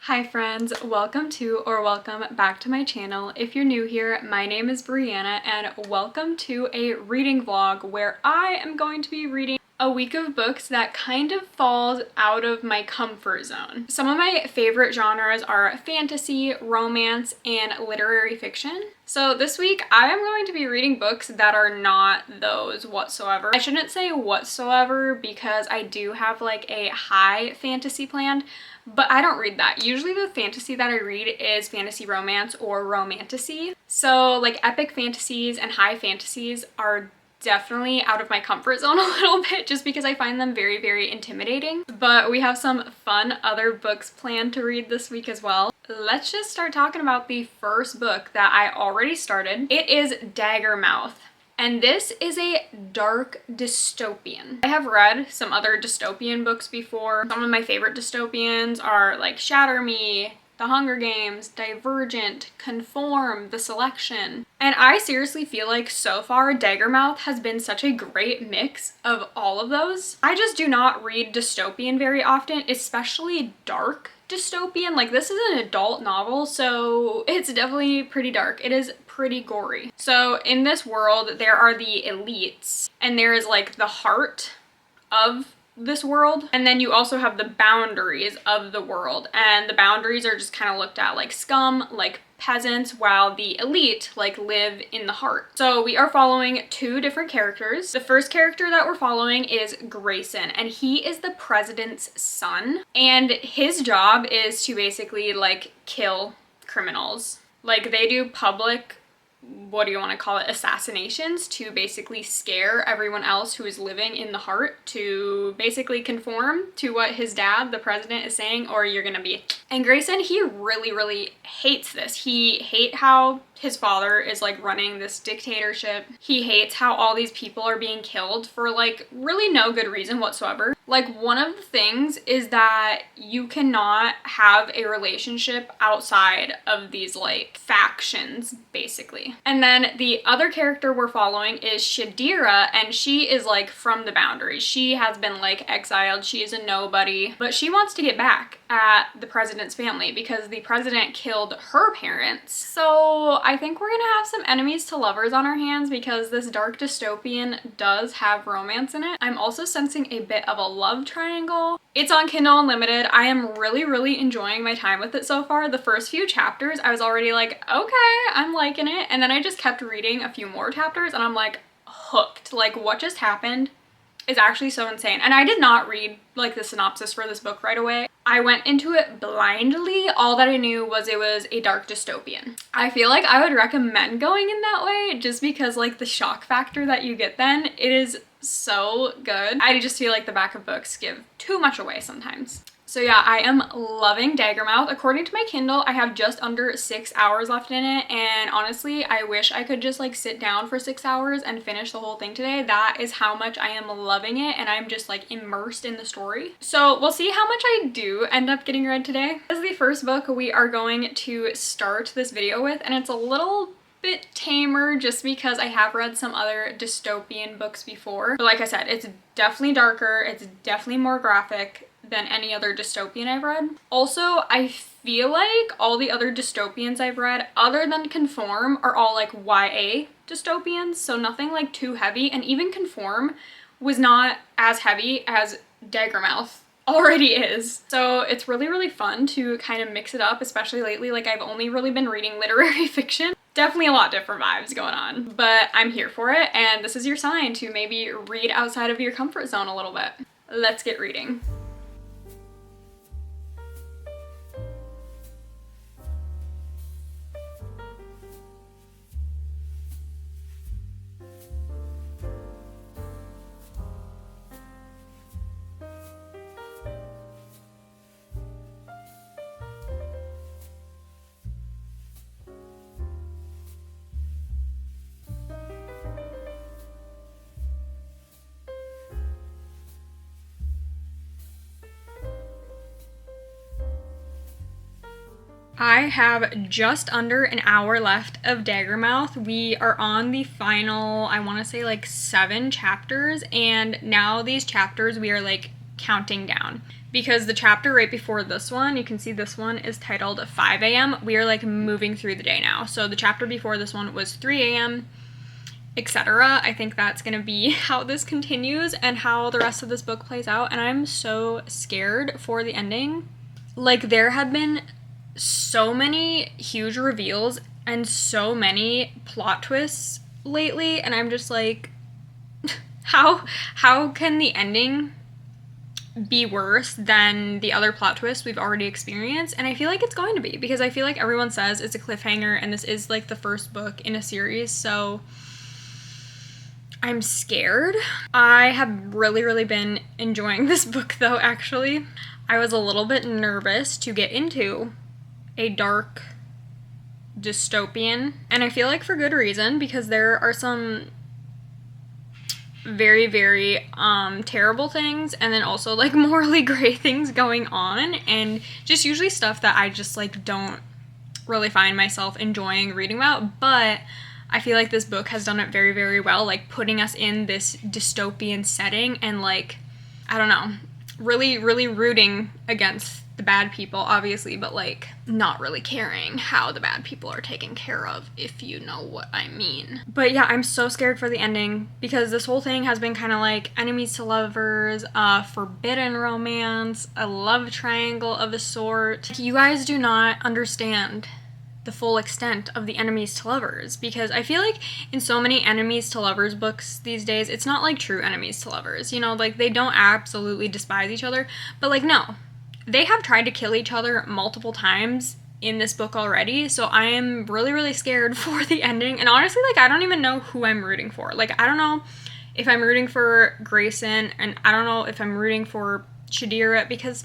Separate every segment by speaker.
Speaker 1: Hi friends, welcome back to my channel. If you're new here, my name is Brianna and welcome to a reading vlog where I am going to be reading a week of books that kind of falls out of my comfort zone. Some of my favorite genres are fantasy, romance, and literary fiction. So this week I am going to be reading books that are not those whatsoever. I shouldn't say whatsoever because I do have like a high fantasy planned, but I don't read that. Usually the fantasy that I read is fantasy romance or romantasy. So like epic fantasies and high fantasies are definitely out of my comfort zone a little bit just because I find them very, very intimidating. But we have some fun other books planned to read this week as well. Let's just start talking about the first book that I already started. It is Daggermouth. And this is a dark dystopian. I have read some other dystopian books before. Some of my favorite dystopians are like Shatter Me, The Hunger Games, Divergent, Conform, The Selection. And I seriously feel like so far Daggermouth has been such a great mix of all of those. I just do not read dystopian very often, especially dark dystopian. Like this is an adult novel, so it's definitely pretty dark. It is pretty gory. So in this world, there are the elites, and there is like the heart of this world, and then you also have the boundaries of the world, and the boundaries are just kind of looked at like scum, like peasants, while the elite like live in the heart. So we are following two different characters. The first character that we're following is Grayson, and he is the president's son, and his job is to basically like kill criminals. Like they do public, what do you want to call it, assassinations to basically scare everyone else who is living in the heart to basically conform to what his dad, the president, is saying, or you're gonna be. And Grayson, he really hates this. He hates how his father is like running this dictatorship. He hates how all these people are being killed for like really no good reason whatsoever. Like one of the things is that you cannot have a relationship outside of these like factions basically. And then the other character we're following is Shadira, and she is like from the boundaries. She has been like exiled. She is a nobody, but she wants to get back at the president's family because the president killed her parents. So I think we're gonna have some enemies to lovers on our hands because this dark dystopian does have romance in it. I'm also sensing a bit of a love triangle. It's on Kindle Unlimited. I am really enjoying my time with it so far. The first few chapters, I was already like, okay, I'm liking it. And then I just kept reading a few more chapters and I'm like hooked. Like what just happened is actually so insane. And I did not read like the synopsis for this book right away. I went into it blindly. All that I knew was it was a dark dystopian. I feel like I would recommend going in that way just because like the shock factor that you get then, it is so good. I just feel like the back of books give too much away sometimes. So yeah, I am loving Daggermouth. According to my Kindle, I have just under 6 hours left in it, and honestly, I wish I could just like sit down for 6 hours and finish the whole thing today. That is how much I am loving it, and I'm just like immersed in the story. So we'll see how much I do end up getting read today. This is the first book we are going to start this video with, and it's a little bit tamer just because I have read some other dystopian books before. But like I said, it's definitely darker, it's definitely more graphic than any other dystopian I've read. Also, I feel like all the other dystopians I've read, other than Conform, are all like YA dystopians, so nothing like too heavy, and even Conform was not as heavy as Daggermouth already is. So it's really fun to kind of mix it up, especially lately. Like I've only really been reading literary fiction. Definitely a lot different vibes going on, but I'm here for it, and this is your sign to maybe read outside of your comfort zone a little bit. Let's get reading. I have just under an hour left of Daggermouth. We are on the final, I want to say like 7 chapters, and now these chapters we are like counting down. because the chapter right before this one, you can see this one is titled 5 a.m. We are like moving through the day now. So the chapter before this one was 3 a.m., etc. I think that's gonna be how this continues and how the rest of this book plays out, and I'm so scared for the ending. Like, there have been so many huge reveals and so many plot twists lately, and I'm just like, how can the ending be worse than the other plot twists we've already experienced? And I feel like it's going to be, because I feel like everyone says it's a cliffhanger and this is like the first book in a series, so I'm scared. I have really been enjoying this book though, actually. I was a little bit nervous to get into a dark dystopian, and I feel like for good reason, because there are some very terrible things, and then also like morally gray things going on, and just usually stuff that I just like don't really find myself enjoying reading about. But I feel like this book has done it very well, like putting us in this dystopian setting and like, I don't know, really rooting against the bad people, obviously, but like not really caring how the bad people are taken care of, if you know what I mean. But yeah, I'm so scared for the ending, because this whole thing has been kind of like enemies to lovers, forbidden romance, a love triangle of a sort. You guys do not understand the full extent of the enemies to lovers, because I feel like in so many enemies to lovers books these days, it's not like true enemies to lovers, you know, like they don't absolutely despise each other, but like no, they have tried to kill each other multiple times in this book already. So I am really scared for the ending, and honestly, like I don't even know who I'm rooting for. Like I don't know if I'm rooting for Grayson, and I don't know if I'm rooting for Shadira, because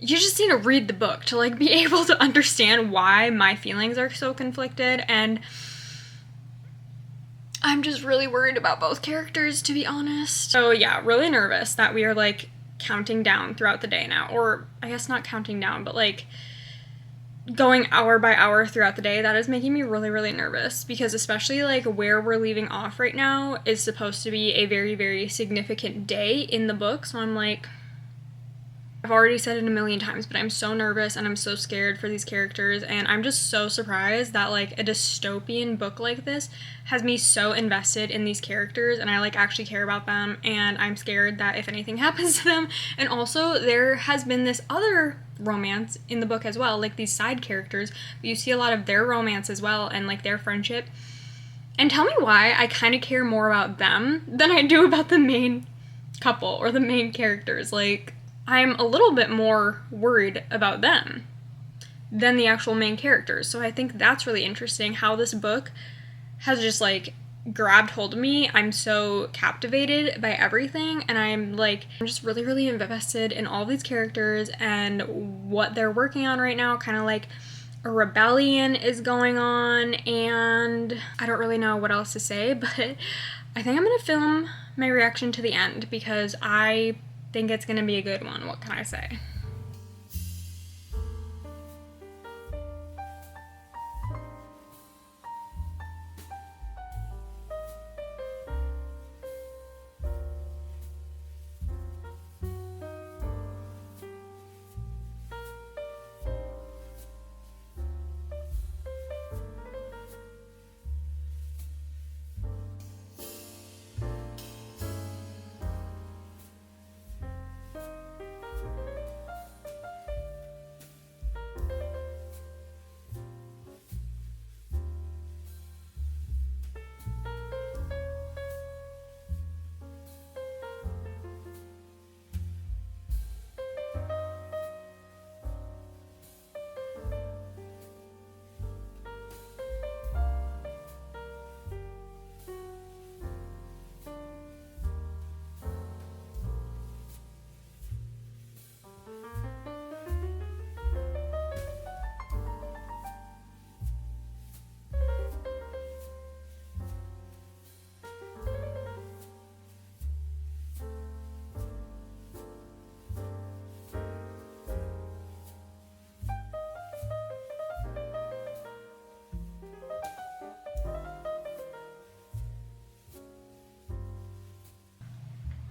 Speaker 1: you just need to read the book to like be able to understand why my feelings are so conflicted, and I'm just really worried about both characters, to be honest. So yeah, really nervous that we are like counting down throughout the day now, or I guess not counting down, but like going hour by hour throughout the day. That is making me really nervous, because especially like where we're leaving off right now is supposed to be a very significant day in the book. So I'm like, I've already said it a million times, but I'm so nervous and I'm so scared for these characters, and I'm just so surprised that like a dystopian book like this has me so invested in these characters, and I like actually care about them, and I'm scared that if anything happens to them. And also there has been this other romance in the book as well, like these side characters, but you see a lot of their romance as well, and like their friendship. And tell me why I kind of care more about them than I do about the main couple or the main characters. Like, I'm a little bit more worried about them than the actual main characters. So I think that's really interesting how this book has just like grabbed hold of me. I'm so captivated by everything, and I'm just really invested in all these characters and what they're working on right now. Kind of like a rebellion is going on, and I don't really know what else to say, but I think I'm gonna film my reaction to the end, because I think it's gonna be a good one. What can I say?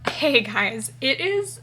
Speaker 1: Hey guys, it is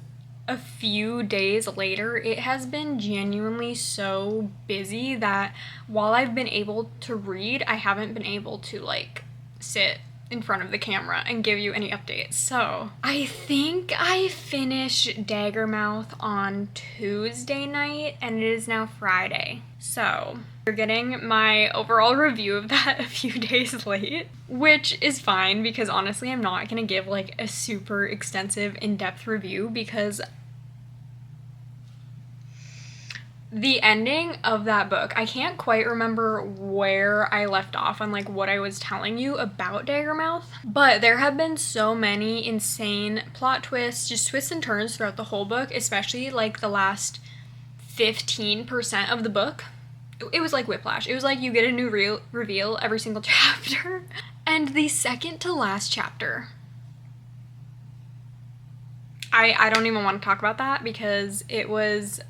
Speaker 1: a few days later, it has been genuinely so busy that while I've been able to read, I haven't been able to like sit in front of the camera and give you any updates. So I think I finished Daggermouth on Tuesday night and it is now Friday. So you're getting my overall review of that a few days late, which is fine because honestly I'm not gonna give like a super extensive in-depth review because the ending of that book, I can't quite remember where I left off on like what I was telling you about Daggermouth, but there have been so many insane plot twists, just twists and turns throughout the whole book, especially like the last 15% of the book. It was like whiplash. It was like you get a new reveal every single chapter. And the second to last chapter, I don't even want to talk about that because it was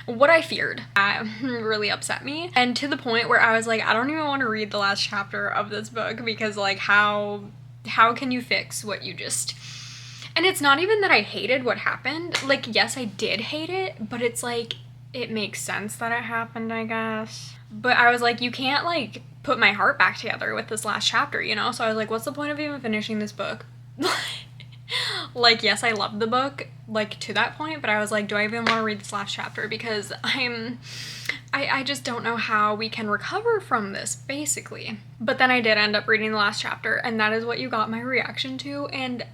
Speaker 1: what I feared. That really upset me, and to the point where I was like, I don't even want to read the last chapter of this book because like how can you fix what you just... And it's not even that I hated what happened. Like, yes, I did hate it, but it's like it makes sense that it happened, I guess. But I was like, you can't like put my heart back together with this last chapter, you know? So I was like, what's the point of even finishing this book? Like, yes, I loved the book, like, to that point, but I was like, do I even want to read this last chapter? Because I just don't know how we can recover from this, basically. But then I did end up reading the last chapter, and that is what you got my reaction to, and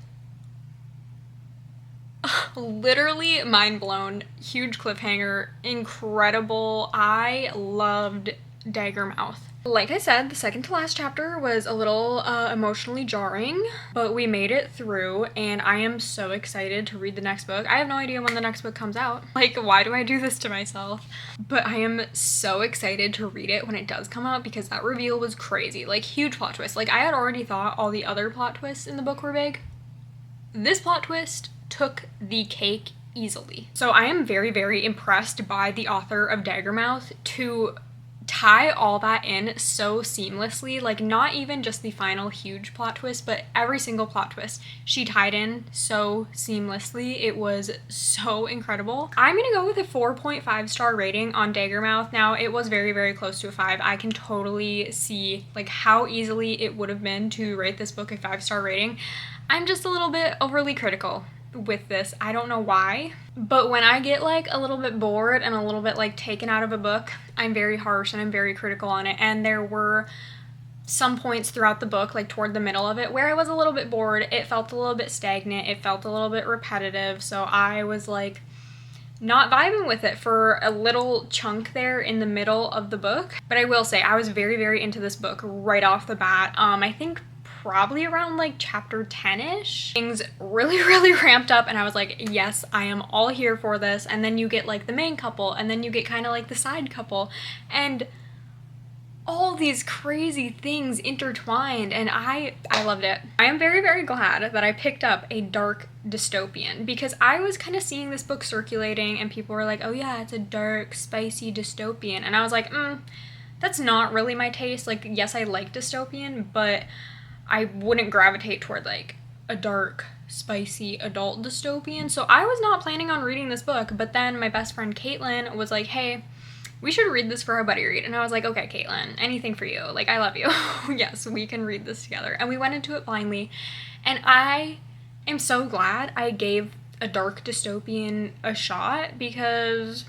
Speaker 1: literally mind blown, huge cliffhanger, incredible. I loved Daggermouth. Like I said, the second to last chapter was a little emotionally jarring, but we made it through and I am so excited to read the next book. I have no idea when the next book comes out. Like, why do I do this to myself? But I am so excited to read it when it does come out because that reveal was crazy. Like, huge plot twist. Like, I had already thought all the other plot twists in the book were big. This plot twist took the cake easily. So I am very, very impressed by the author of Daggermouth to tie all that in so seamlessly, like not even just the final huge plot twist, but every single plot twist she tied in so seamlessly. It was so incredible. I'm gonna go with a 4.5 star rating on Daggermouth. Now, it was very, very close to a 5. I can totally see like how easily it would have been to rate this book a 5-star rating. I'm just a little bit overly critical with this. I don't know why, but when I get like a little bit bored and a little bit like taken out of a book, I'm very harsh and I'm very critical on it. And there were some points throughout the book, like toward the middle of it, where I was a little bit bored. It felt a little bit stagnant. It felt a little bit repetitive. So I was like not vibing with it for a little chunk there in the middle of the book. But I will say I was very, very into this book right off the bat. I think probably around like chapter 10-ish, things really, really ramped up and I was like, yes, I am all here for this. And then you get like the main couple and then you get kind of like the side couple and all these crazy things intertwined, and I loved it. I am very, very glad that I picked up a dark dystopian because I was kind of seeing this book circulating and people were like, oh yeah, it's a dark, spicy dystopian. And I was like, that's not really my taste. Like, yes, I like dystopian, but I wouldn't gravitate toward like a dark, spicy adult dystopian. So I was not planning on reading this book, but then my best friend Caitlin was like, hey, we should read this for our buddy read. And I was like, okay, Caitlin, anything for you. Like, I love you. Yes, we can read this together. And we went into it blindly. And I am so glad I gave a dark dystopian a shot because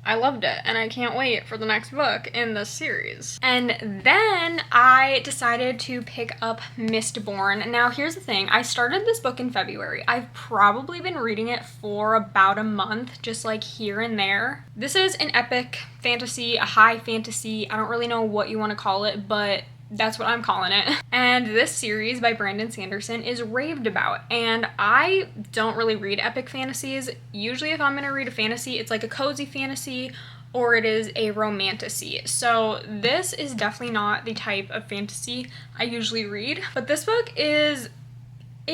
Speaker 1: I loved it and I can't wait for the next book in this series. And then I decided to pick up Mistoborn. Now, here's the thing. I started this book in February. I've probably been reading it for about a month, just like here and there. This is an epic fantasy, a high fantasy. I don't really know what you want to call it, but that's what I'm calling it. And this series by Brandon Sanderson is raved about. And I don't really read epic fantasies. Usually if I'm gonna read a fantasy, it's like a cozy fantasy or it is a romantasy. So this is definitely not the type of fantasy I usually read. But this book it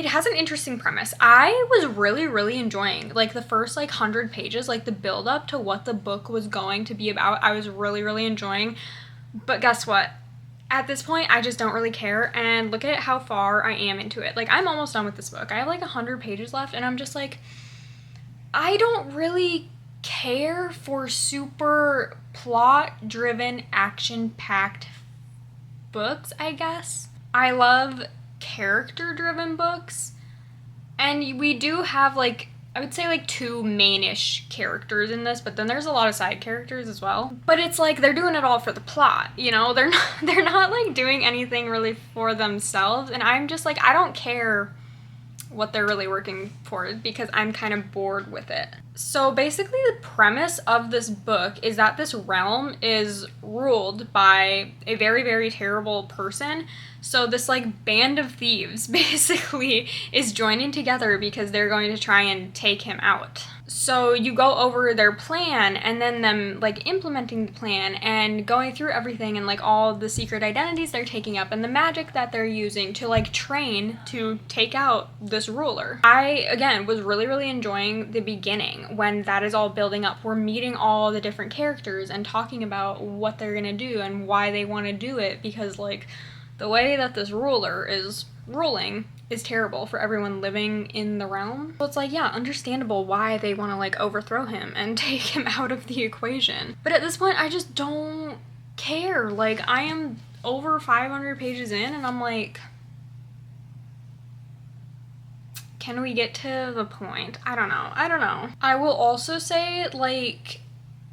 Speaker 1: has an interesting premise. I was really, really enjoying like the first like 100 pages, like the build up to what the book was going to be about. I was really, really enjoying. But guess what? at this point, I just don't really care, and look at how far I am into it. Like, I'm almost done with this book. I have like 100 pages left, and I'm just like, I don't really care for super plot-driven, action-packed books, I guess. I love character-driven books, and we do have, like, I would say like 2 main-ish characters in this, but then there's a lot of side characters as well. But it's like they're doing it all for the plot, you know? They're not like doing anything really for themselves, and I'm just like, I don't care what they're really working for because I'm kind of bored with it. So basically the premise of this book is that this realm is ruled by a very, very terrible person. So this like band of thieves basically is joining together because they're going to try and take him out. So you go over their plan and then them like implementing the plan and going through everything and like all the secret identities they're taking up and the magic that they're using to like train to take out this ruler. I, again, was really, really enjoying the beginning when that is all building up. We're meeting all the different characters and talking about what they're gonna do and why they want to do it, because like the way that this ruler is ruling is terrible for everyone living in the realm. So it's like, yeah, understandable why they want to like overthrow him and take him out of the equation. But at this point, I just don't care. Like, I am over 500 pages in and I'm like, can we get to the point? I don't know. I will also say, like,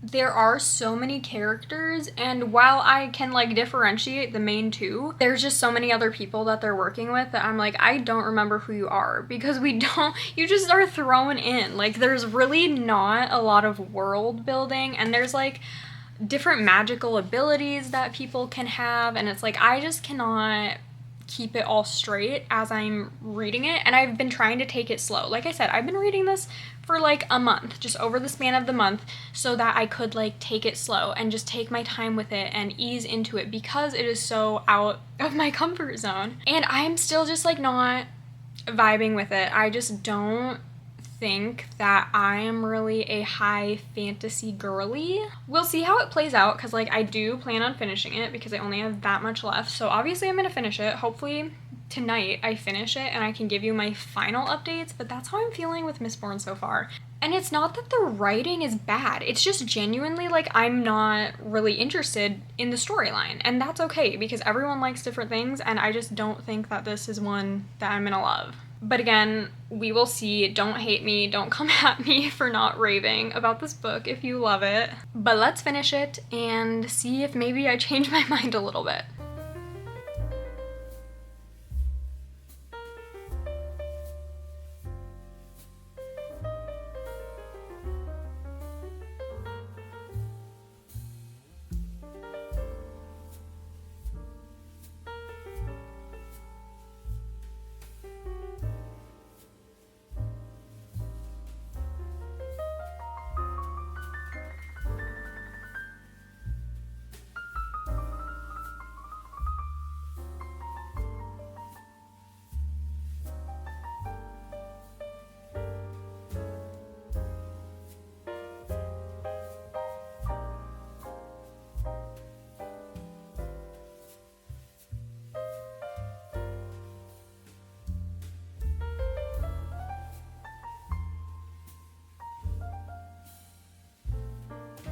Speaker 1: there are so many characters, and while I can like differentiate the main 2, there's just so many other people that they're working with that I'm like, I don't remember who you are, because you just are thrown in. Like, there's really not a lot of world building, and there's like different magical abilities that people can have, and it's like, I just cannot keep it all straight as I'm reading it, and I've been trying to take it slow. Like I said, I've been reading this for like a month, just over the span of the month, so that I could like take it slow and just take my time with it and ease into it, because it is so out of my comfort zone. And I'm still just like not vibing with it. I just don't think that I am really a high fantasy girly. We'll see how it plays out, because like I do plan on finishing it because I only have that much left. So obviously I'm gonna finish it. Hopefully tonight I finish it and I can give you my final updates, but that's how I'm feeling with Mistoborn so far. And it's not that the writing is bad, it's just genuinely like I'm not really interested in the storyline, and that's okay because everyone likes different things, and I just don't think that this is one that I'm gonna love. But again, we will see. Don't hate me, don't come at me for not raving about this book if you love it. But let's finish it and see if maybe I change my mind a little bit.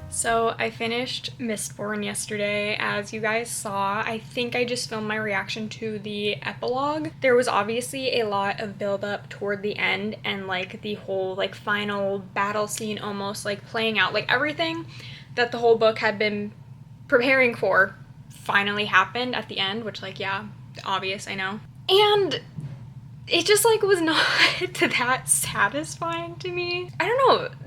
Speaker 1: So I finished Mistoborn yesterday, as you guys saw. I think I just filmed my reaction to the epilogue. There was obviously a lot of build up toward the end, and like the whole like final battle scene almost like playing out, like everything that the whole book had been preparing for finally happened at the end, which like, yeah, obvious, I know. And it just like was not that satisfying to me. I don't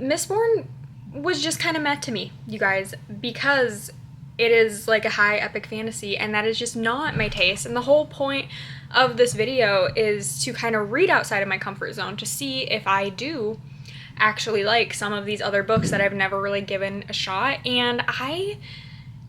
Speaker 1: know, Mistoborn was just kind of met to me, you guys, because it is like a high epic fantasy, and that is just not my taste. And the whole point of this video is to kind of read outside of my comfort zone to see if I do actually like some of these other books that I've never really given a shot. And I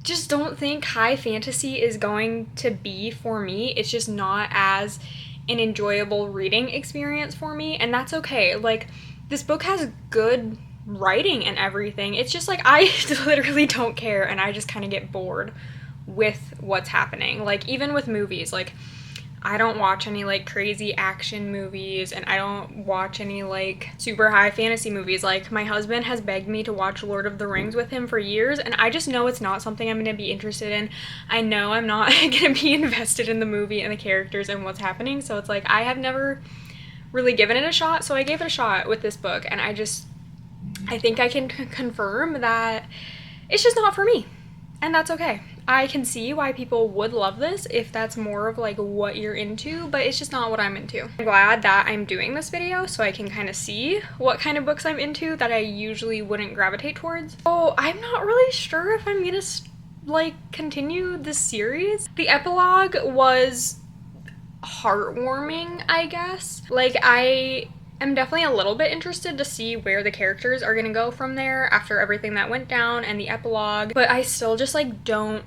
Speaker 1: just don't think high fantasy is going to be for me. It's just not as an enjoyable reading experience for me, and that's okay. Like, this book has good writing and everything. It's just like I literally don't care, and I just kind of get bored with what's happening. Like, even with movies, like, I don't watch any like crazy action movies, and I don't watch any like super high fantasy movies. Like, my husband has begged me to watch Lord of the Rings with him for years, and I just know it's not something I'm going to be interested in. I know I'm not going to be invested in the movie and the characters and what's happening, so it's like I have never really given it a shot. So I gave it a shot with this book, and I think I can confirm that it's just not for me, and that's okay. I can see why people would love this if that's more of like what you're into, but it's just not what I'm into. I'm glad that I'm doing this video so I can kind of see what kind of books I'm into that I usually wouldn't gravitate towards. So I'm not really sure if I'm gonna like continue this series. The epilogue was heartwarming, I guess. Like, I am definitely a little bit interested to see where the characters are gonna go from there after everything that went down and the epilogue, but I still just like don't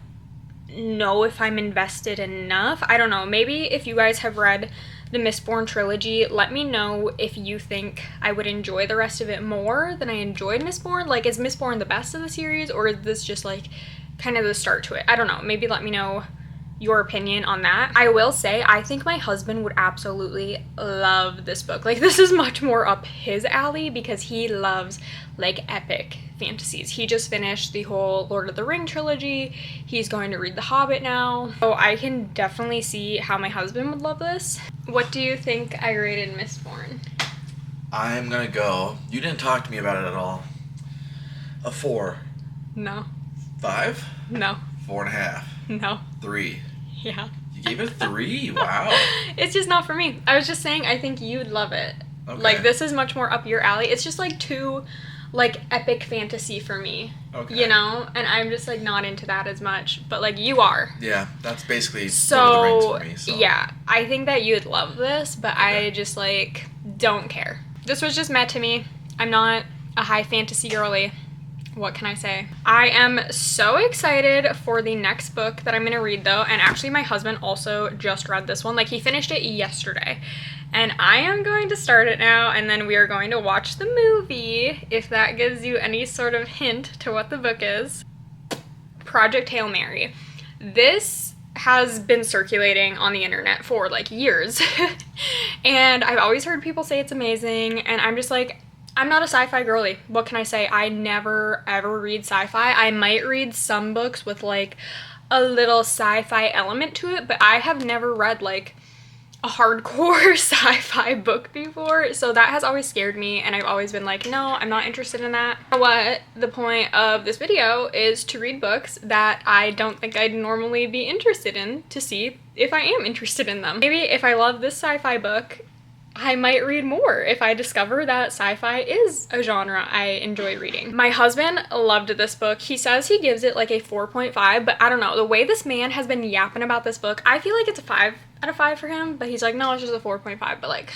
Speaker 1: know if I'm invested enough. I don't know, maybe if you guys have read the Mistoborn trilogy, let me know if you think I would enjoy the rest of it more than I enjoyed Mistoborn. Like, is Mistoborn the best of the series, or is this just like kind of the start to it? I don't know, maybe let me know your opinion on that. I will say, I think my husband would absolutely love this book. Like, this is much more up his alley because he loves like epic fantasies. He just finished the whole Lord of the Ring trilogy. He's going to read The Hobbit now. So I can definitely see how my husband would love this. What do you think I rated Mistoborn?
Speaker 2: I'm gonna go. You didn't talk to me about it at all. A 4.
Speaker 1: No.
Speaker 2: 5?
Speaker 1: No.
Speaker 2: 4.5.
Speaker 1: No.
Speaker 2: 3.
Speaker 1: Yeah.
Speaker 2: You gave it a 3? Wow.
Speaker 1: It's just not for me. I was just saying I think you'd love it.
Speaker 2: Okay.
Speaker 1: Like, this is much more up your alley. It's just like too like epic fantasy for me. Okay. You know? And I'm just like not into that as much. But like you are.
Speaker 2: Yeah, that's basically Lord of the Rings for me. So
Speaker 1: yeah, I think that you'd love this, but okay. I just like don't care. This was just meant to me. I'm not a high fantasy girly. What can I say? I am so excited for the next book that I'm gonna read though, and actually my husband also just read this one. Like, he finished it yesterday, and I am going to start it now, and then we are going to watch the movie, if that gives you any sort of hint to what the book is. Project Hail Mary. This has been circulating on the internet for like years, and I've always heard people say it's amazing, and I'm just like, I'm not a sci-fi girly. What can I say? I never ever read sci-fi. I might read some books with like a little sci-fi element to it, but I have never read like a hardcore sci-fi book before, so that has always scared me, and I've always been like, no, I'm not interested in that. What the point of this video is to read books that I don't think I'd normally be interested in to see if I am interested in them. Maybe if I love this sci-fi book, I might read more if I discover that sci-fi is a genre I enjoy reading. My husband loved this book. He says he gives it like a 4.5, but I don't know. The way this man has been yapping about this book, I feel like it's a 5 out of 5 for him, but he's like, no, it's just a 4.5, but like,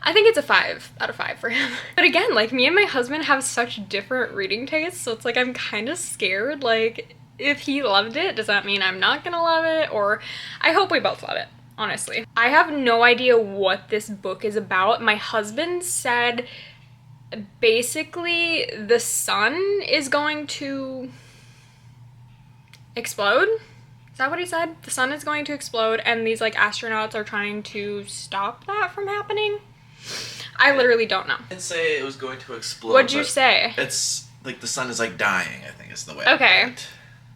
Speaker 1: I think it's a 5 out of 5 for him. But again, like, me and my husband have such different reading tastes, so it's like I'm kind of scared. Like, if he loved it, does that mean I'm not gonna love it? Or I hope we both love it. Honestly, I have no idea what this book is about. My husband said basically the sun is going to explode. Is that what he said? The sun is going to explode, and these like astronauts are trying to stop that from happening. I literally don't know.
Speaker 2: I didn't say it was going to explode.
Speaker 1: What'd you say?
Speaker 2: It's like the sun is like dying, I think is the way.
Speaker 1: Okay.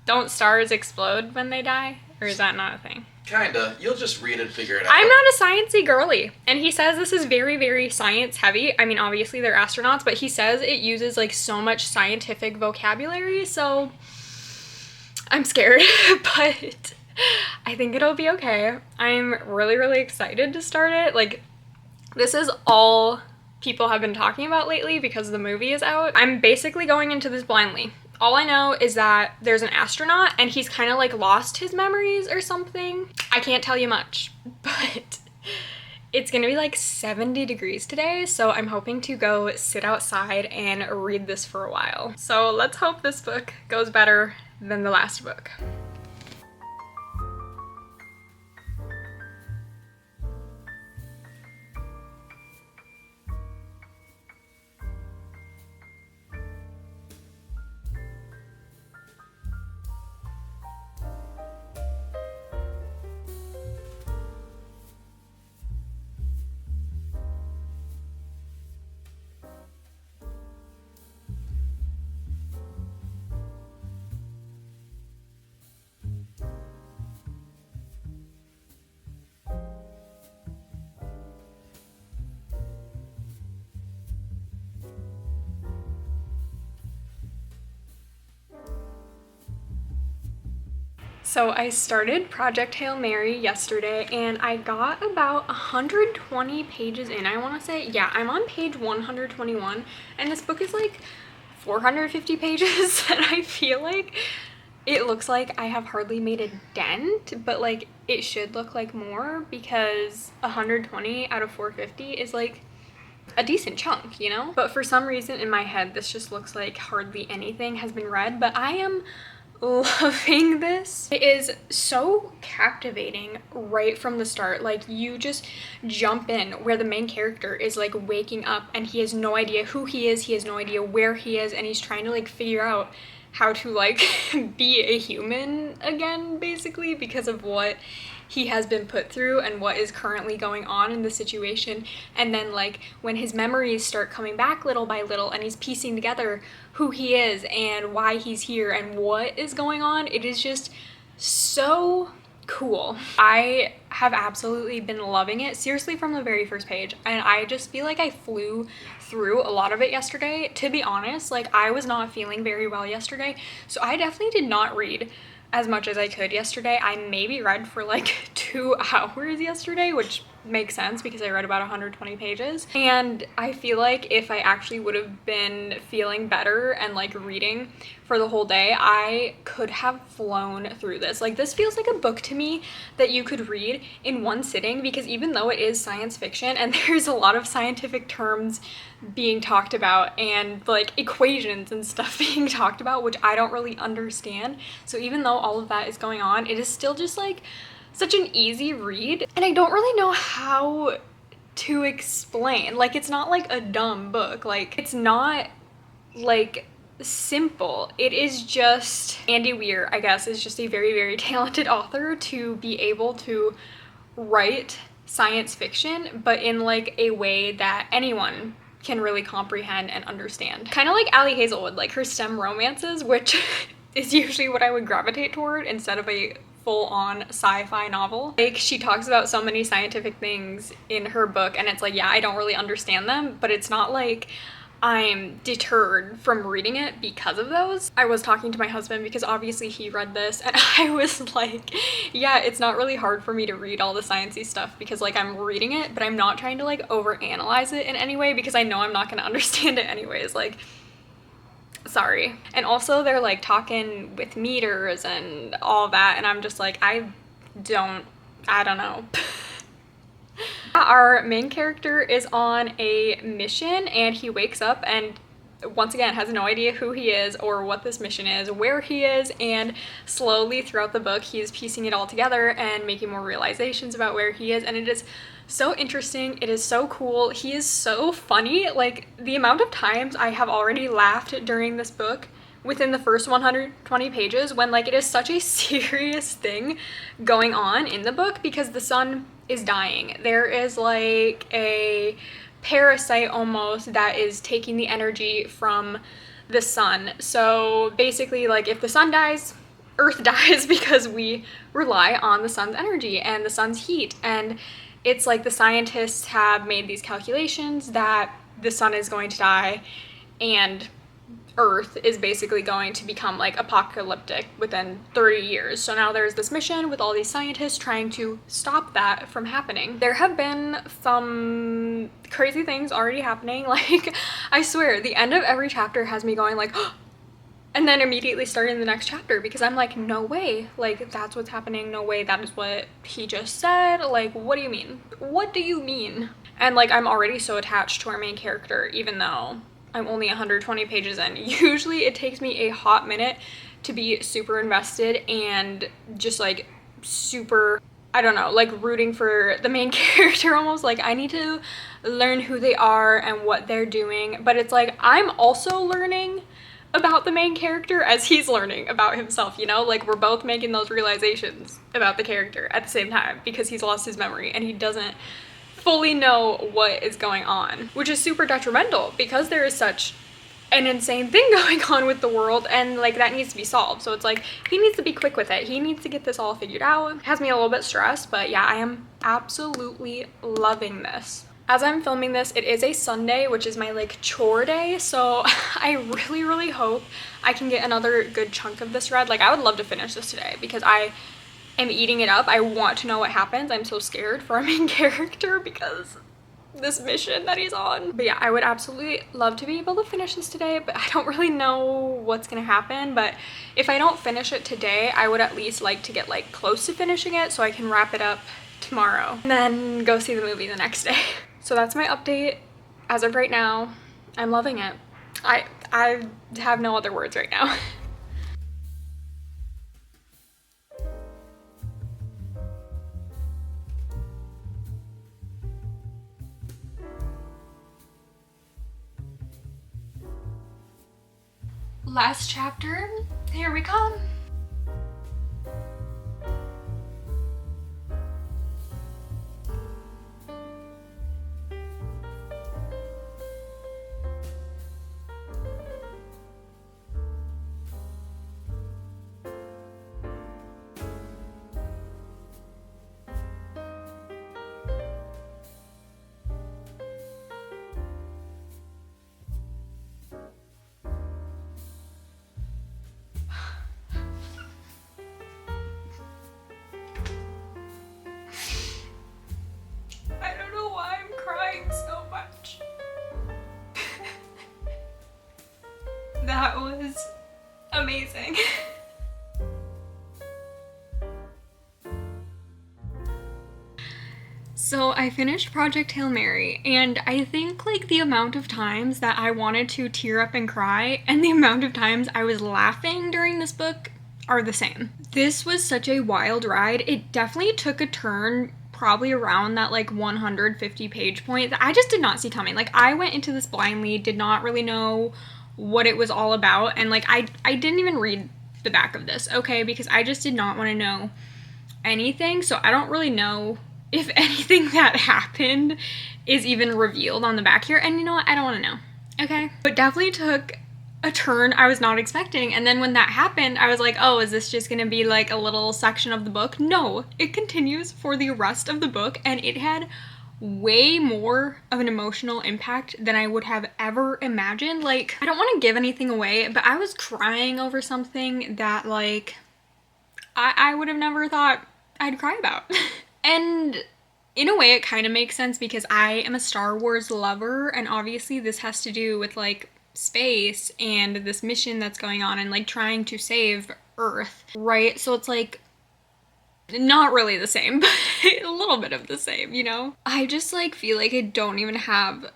Speaker 1: Don't stars explode when they die? Or is that not a thing?
Speaker 2: Kinda. You'll just read it and figure it out.
Speaker 1: I'm not a sciencey girly. And he says this is very, very science heavy. I mean, obviously they're astronauts, but he says it uses like so much scientific vocabulary, so I'm scared, but I think it'll be okay. I'm really, really excited to start it. Like, this is all people have been talking about lately because the movie is out. I'm basically going into this blindly. All I know is that there's an astronaut and he's kind of like lost his memories or something. I can't tell you much, but it's gonna be like 70 degrees today, so I'm hoping to go sit outside and read this for a while. So let's hope this book goes better than the last book. So I started Project Hail Mary yesterday and I got about 120 pages in, I want to say. Yeah, I'm on page 121 and this book is like 450 pages and I feel like it looks like I have hardly made a dent, but like it should look like more because 120 out of 450 is like a decent chunk, you know? But for some reason in my head, this just looks like hardly anything has been read, but I am loving this. It is so captivating right from the start. Like you just jump in where the main character is like waking up and he has no idea who he is, he has no idea where he is, and he's trying to like figure out how to like be a human again, basically, because of what he has been put through and what is currently going on in the situation. And then like when his memories start coming back little by little and he's piecing together who he is and why he's here and what is going on, it is just so cool. I have absolutely been loving it, seriously, from the very first page, and I just feel like I flew through a lot of it yesterday. To be honest, like I was not feeling very well yesterday, so I definitely did not read as much as I could yesterday. I maybe read for like 2 hours yesterday, which makes sense because I read about 120 pages. And I feel like if I actually would have been feeling better and like reading for the whole day, I could have flown through this. Like this feels like a book to me that you could read in one sitting, because even though it is science fiction and there's a lot of scientific terms being talked about and like equations and stuff being talked about, which I don't really understand. So even though all of that is going on, it is still just like such an easy read, and I don't really know how to explain. Like it's not like a dumb book, like it's not like simple. It is just Andy Weir, I guess, is just a very, very talented author to be able to write science fiction, but in like a way that anyone can really comprehend and understand. Kind of like Ali Hazelwood, like her STEM romances, which is usually what I would gravitate toward instead of a full-on sci-fi novel. Like she talks about so many scientific things in her book and it's like, yeah, I don't really understand them, but it's not like I'm deterred from reading it because of those. I was talking to my husband because obviously he read this and I was like, yeah, it's not really hard for me to read all the sciencey stuff because like I'm reading it, but I'm not trying to like overanalyze it in any way because I know I'm not going to understand it anyways. Like, sorry. And also they're like talking with meters and all that, and I'm just like, I don't know. Our main character is on a mission and he wakes up and once again has no idea who he is or what this mission is, where he is, and slowly throughout the book he's piecing it all together and making more realizations about where he is, and it is so interesting. It is so cool. He is so funny. Like the amount of times I have already laughed during this book within the first 120 pages, when like it is such a serious thing going on in the book because the sun is dying. There is like a parasite almost that is taking the energy from the sun. So basically, like if the sun dies, Earth dies because we rely on the sun's energy and the sun's heat. And it's like the scientists have made these calculations that the sun is going to die and Earth is basically going to become like apocalyptic within 30 years. So now there's this mission with all these scientists trying to stop that from happening. There have been some crazy things already happening. Like I swear the end of every chapter has me going like, and then immediately starting the next chapter because I'm like, no way, like that's what's happening, no way, that is what he just said, like what do you mean? What do you mean? And like I'm already so attached to our main character even though I'm only 120 pages in. Usually it takes me a hot minute to be super invested and just like super, I don't know, like rooting for the main character almost. Like I need to learn who they are and what they're doing, but it's like I'm also learning about the main character as he's learning about himself, you know? Like we're both making those realizations about the character at the same time because he's lost his memory and he doesn't fully know what is going on, which is super detrimental because there is such an insane thing going on with the world and like that needs to be solved. So it's like he needs to be quick with it. He needs to get this all figured out. It has me a little bit stressed, but yeah, I am absolutely loving this. As I'm filming this, it is a Sunday, which is my like chore day, so I really hope I can get another good chunk of this read. Like, I would love to finish this today because I am eating it up. I want to know what happens. I'm so scared for our main character because this mission that he's on. But yeah, I would absolutely love to be able to finish this today, but I don't really know what's gonna happen. But if I don't finish it today, I would at least like to get like close to finishing it so I can wrap it up tomorrow and then go see the movie the next day. So that's my update as of right now. I'm loving it. I have no other words right now. Last chapter, here we come. I don't know why I'm crying so much. That was amazing. So I finished Project Hail Mary, and I think like the amount of times that I wanted to tear up and cry and the amount of times I was laughing during this book are the same. This was such a wild ride. It definitely took a turn probably around that like 150 page point that I just did not see coming. Like, I went into this blindly, did not really know what it was all about, and like I didn't even read the back of this, okay, because I just did not want to know anything. So I don't really know if anything that happened is even revealed on the back here, and you know what, I don't want to know, okay? But definitely took a turn I was not expecting, and then when that happened, I was like, oh, is this just gonna be like a little section of the book? No, it continues for the rest of the book, and it had way more of an emotional impact than I would have ever imagined. Like, I don't want to give anything away, but I was crying over something that like I would have never thought I'd cry about. And in a way it kind of makes sense because I am a Star Wars lover, and obviously this has to do with like space and this mission that's going on and like trying to save Earth, right? So it's like not really the same, but a little bit of the same, you know? I just like feel like I don't even have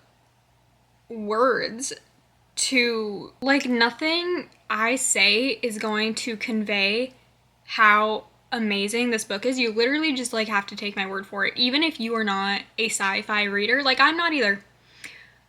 Speaker 1: words to, like, nothing I say is going to convey how amazing this book is. You literally just like have to take my word for it, even if you are not a sci-fi reader. Like, I'm not either.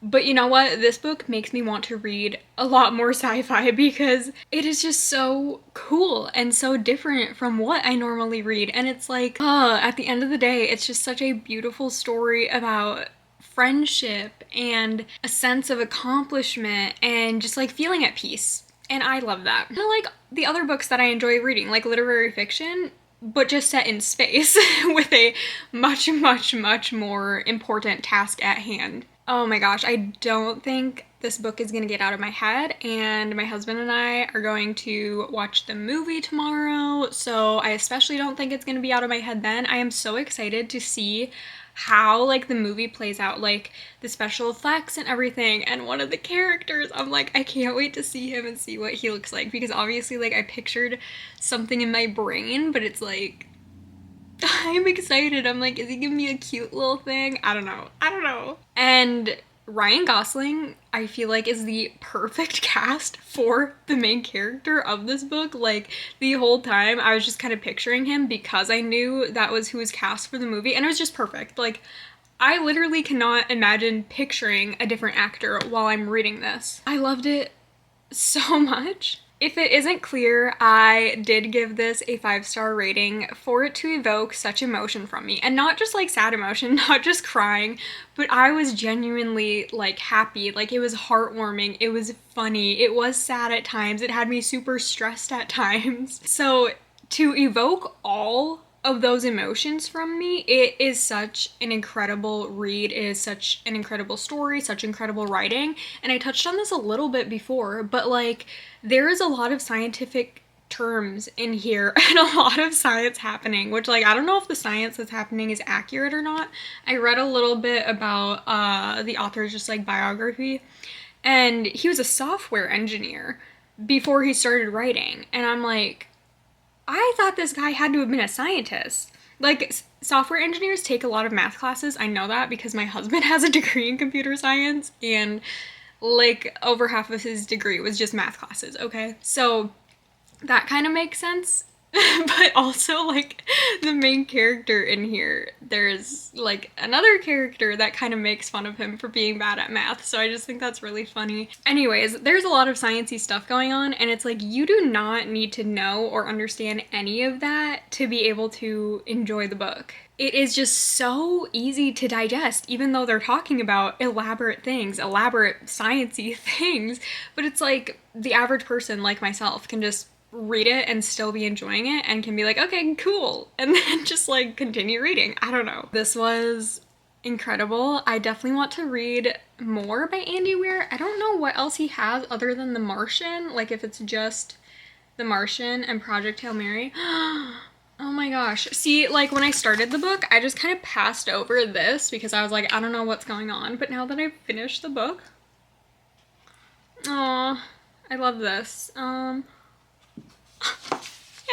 Speaker 1: But you know what? This book makes me want to read a lot more sci-fi because it is just so cool and so different from what I normally read. And it's like, at the end of the day, it's just such a beautiful story about friendship and a sense of accomplishment and just like feeling at peace. And I love that. Kind of like the other books that I enjoy reading, like literary fiction, but just set in space with a much more important task at hand. Oh my gosh, I don't think this book is gonna get out of my head, and my husband and I are going to watch the movie tomorrow, so I especially don't think it's gonna be out of my head then. I am so excited to see how like the movie plays out, like the special effects and everything, and one of the characters, I'm like, I can't wait to see him and see what he looks like, because obviously like I pictured something in my brain, but it's like I'm excited. I'm like, is he giving me a cute little thing? I don't know. And Ryan Gosling, I feel like, is the perfect cast for the main character of this book. Like, the whole time I was just kind of picturing him because I knew that was who was cast for the movie, and it was just perfect. Like, I literally cannot imagine picturing a different actor while I'm reading this. I loved it so much. If it isn't clear, I did give this a 5-star rating for it to evoke such emotion from me. And not just like sad emotion, not just crying, but I was genuinely like happy. Like, it was heartwarming, it was funny, it was sad at times, it had me super stressed at times. So to evoke all of those emotions from me. It is such an incredible read. It is such an incredible story, such incredible writing. And I touched on this a little bit before, but like there is a lot of scientific terms in here and a lot of science happening, which like I don't know if the science that's happening is accurate or not. I read a little bit about the author's just like biography, and he was a software engineer before he started writing, and I'm like, I thought this guy had to have been a scientist. Like, software engineers take a lot of math classes. I know that because my husband has a degree in computer science, and like over half of his degree was just math classes, okay? So that kind of makes sense. But also, like, the main character in here, there's like another character that kind of makes fun of him for being bad at math, so I just think that's really funny. Anyways, there's a lot of sciencey stuff going on, and it's like you do not need to know or understand any of that to be able to enjoy the book. It is just so easy to digest, even though they're talking about elaborate things, elaborate sciencey things, but it's like the average person like myself can just read it and still be enjoying it and can be like, okay, cool, and then just like continue reading. I don't know. This was incredible. I definitely want to read more by Andy Weir. I don't know what else he has other than The Martian, like if it's just The Martian and Project Hail Mary. Oh my gosh. See, like when I started the book, I just kind of passed over this because I was like, I don't know what's going on, but now that I've finished the book, oh, I love this.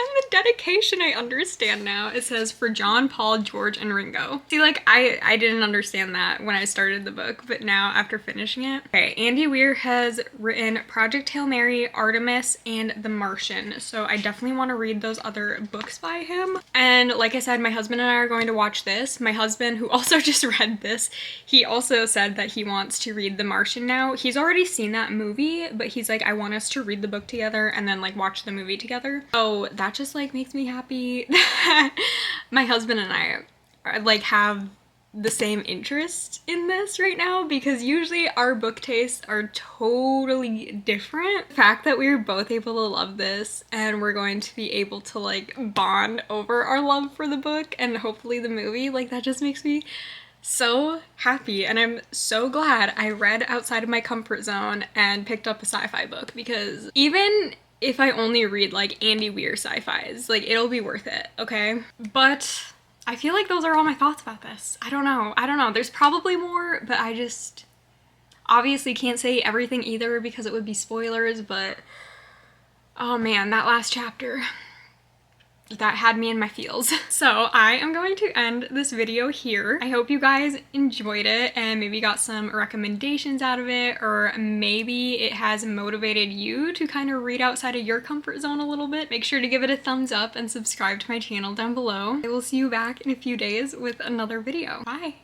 Speaker 1: And the dedication I understand now. It says for John, Paul, George, and Ringo. See, like, I didn't understand that when I started the book, but now after finishing it. Okay, Andy Weir has written Project Hail Mary, Artemis, and The Martian, so I definitely want to read those other books by him. And like I said, my husband and I are going to watch this. My husband, who also just read this, he also said that he wants to read The Martian now. He's already seen that movie, but he's like, I want us to read the book together and then like watch the movie together. So that just like makes me happy that my husband and I are, like have the same interest in this right now, because usually our book tastes are totally different. The fact that we were both able to love this and we're going to be able to like bond over our love for the book and hopefully the movie, like that just makes me so happy. And I'm so glad I read outside of my comfort zone and picked up a sci-fi book, because even if I only read like Andy Weir sci-fis, like it'll be worth it, okay? But I feel like those are all my thoughts about this. I don't know. There's probably more, but I just obviously can't say everything either because it would be spoilers, but oh man, that last chapter, that had me in my feels. So I am going to end this video here. I hope you guys enjoyed it and maybe got some recommendations out of it, or maybe it has motivated you to kind of read outside of your comfort zone a little bit. Make sure to give it a thumbs up and subscribe to my channel down below. I will see you back in a few days with another video. Bye!